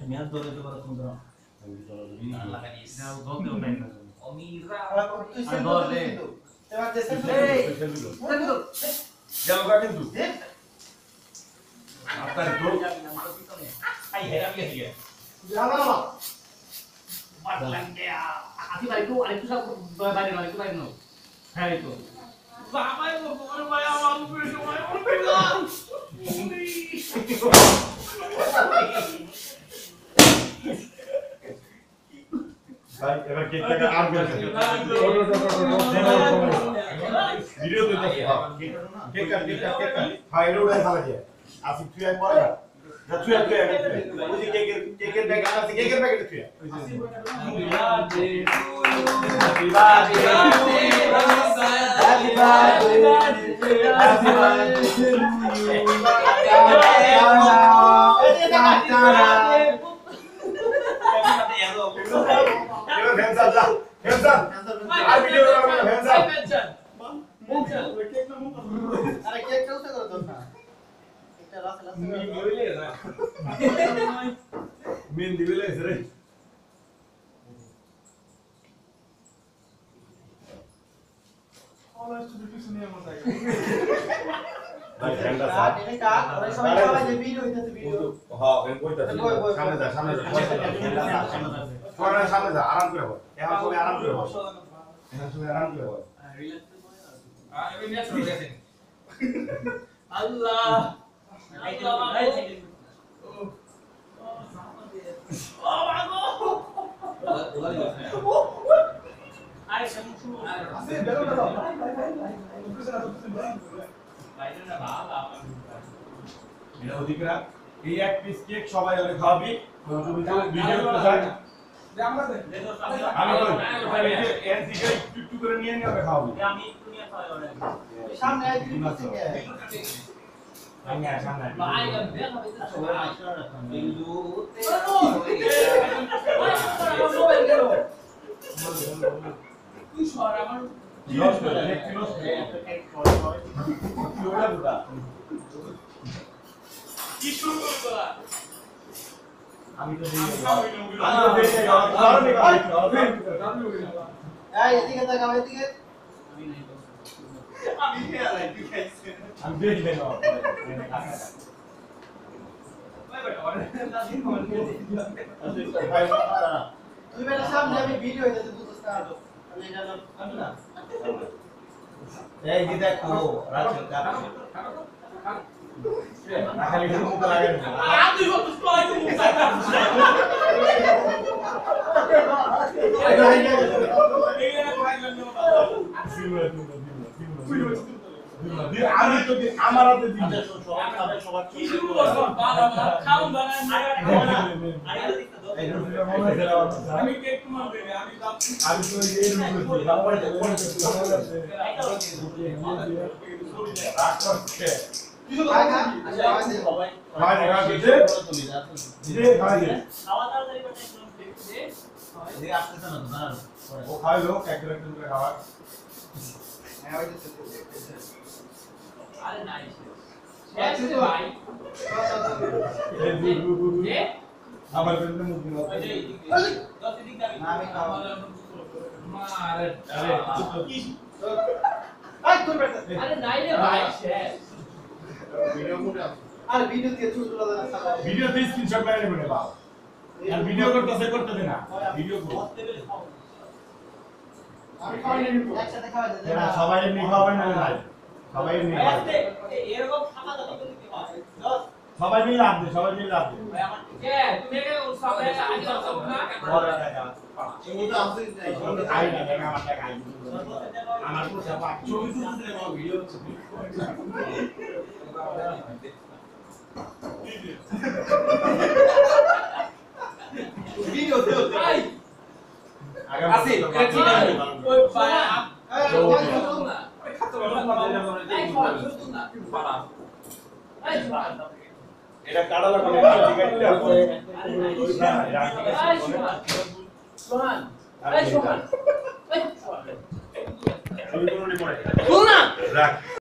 মেয়াদ ধরে তো বড় সুন্দর আল্লাহ কানিস না গলতেও নাই না অমিরা তুই সেন্ড দে এবার যে সেন্ড যাওগা কিন্তু আপনার তো আই হেরাম গিয়ে যাবা না বাটলাম দেয়া আদি বাইকো আরেকটু সব বাইরে নয় একটু বাইরে নাও হ্যাঁ এই তো বাবাই বল ভাই আমার উপরে সময় উঠবে না ভাই এবার কেকটা আর বের ভিডিও তো কেকটা ফাইল উড়াই ফেলা যায় আসি তুই এক পড়া যা তুই ওই যে কেকের ব্যাগ আছে কেকের প্যাকেট তুই happy birthday happy birthday happy আর ভিডিও করব না আরে কেক কেউ তো করতো না এটা রাতে মেন দিবেলে রে অলওয়েজ টু কিছু নিয়ে মত আই ভাই ঠান্ডা স্যার এটা কাট ওই সবাই যে ভিডিও হইতাছে ভিডিও হ্যাঁ এর কইতাছি সামনে যা কোরআন সামনে যা আরাম করে বল এখন সবাই আরাম করে বল এখন সবাই আরাম করে বল আমি নেক্সট রয়ে গেছেন আল্লাহ এটা অধিকরা এই এক পিস কেক সবাই ওরে খাওয়াবি তুমি তো ভিডিও করতে চাই আমি বলি এর দিকে একটু করে নিয়ে ওরে খাওয়াবি আমি একটু নিয়ে খাওয়াই ওরে সামনে আই দিন থেকে আমি সামনে ভাই আমি দেখা পেতে সবাই আসলে রাখতাম বিন্দুতে মোবাইল গেল তুই সর আমার লস করে কেক লস করে কেক করে কি ওটা বুড়া কি শুরু করলা আমি তো দেই এই এদিকে তাকাও এদিকে আমি নাই তো আমি খেলাই তুই খাইছিস আমি দেই দেই না ভাই বেটা ওরে দাদি কোন দিয়ে তুই বেটা সামনে আমি ভিডিও হইতাছে বুঝছস না আমি এটা না এই যে দেখো রাখো খালি মুখ লাগে তুই বলছিস কই তুই মুখ আমি তো আমার হাতে দিই সবাই কি শুরু করছো বাবা খাও বানায় আমি কেক তোমার দেবে আমি আমি তো এই রুমে বাবা কিছু তো খাই সবাই খাওয়া তাড়াতাড়ি করে দেখতে এদিকে আসতেছ না তো দাঁড়াও ও খাইলো এক করে খাওয়া হ্যাঁ হইতাছে আরে নাই শেষ রে ভাই যে আমার পেছনে মুখ দিল ওই যে দশ দিক যাবি না আমি খাবো আরে আরে কি আই তোর বেটা আরে নাই রে ভাই শেষ ভিডিও মুডে আরে ভিডিও দিয়ে তুই তুলা দেনা সালা ভিডিও তে স্ক্রিনশট মেরে নেবে বাবা আর ভিডিও করতে দে না ভিডিও কর আমি খাওয়াই নিব একসাথে খাওয়া যায় না সবাই এমনি খাওয়াবে না নাই সবাই এমনি খাওয়াবে এরকম খাওয়া দাওয়া করতে কি হয় সবাই মিলে লাভ দে সবাই মিলে লাভ দে ভাই আমার কে তুমি একে সবাই আগে আসো না বড় টাকা এই তো আসছে আই না টাকা আমার টাকা আই আমার পুরো পাক ছবি তুলতে দেব ভিডিও ভিডিও দেও ভাই আগে আসি এটা ঠিক আছে ওই ভাই এটা কাটা লাগবে ঠিক আছে রাখ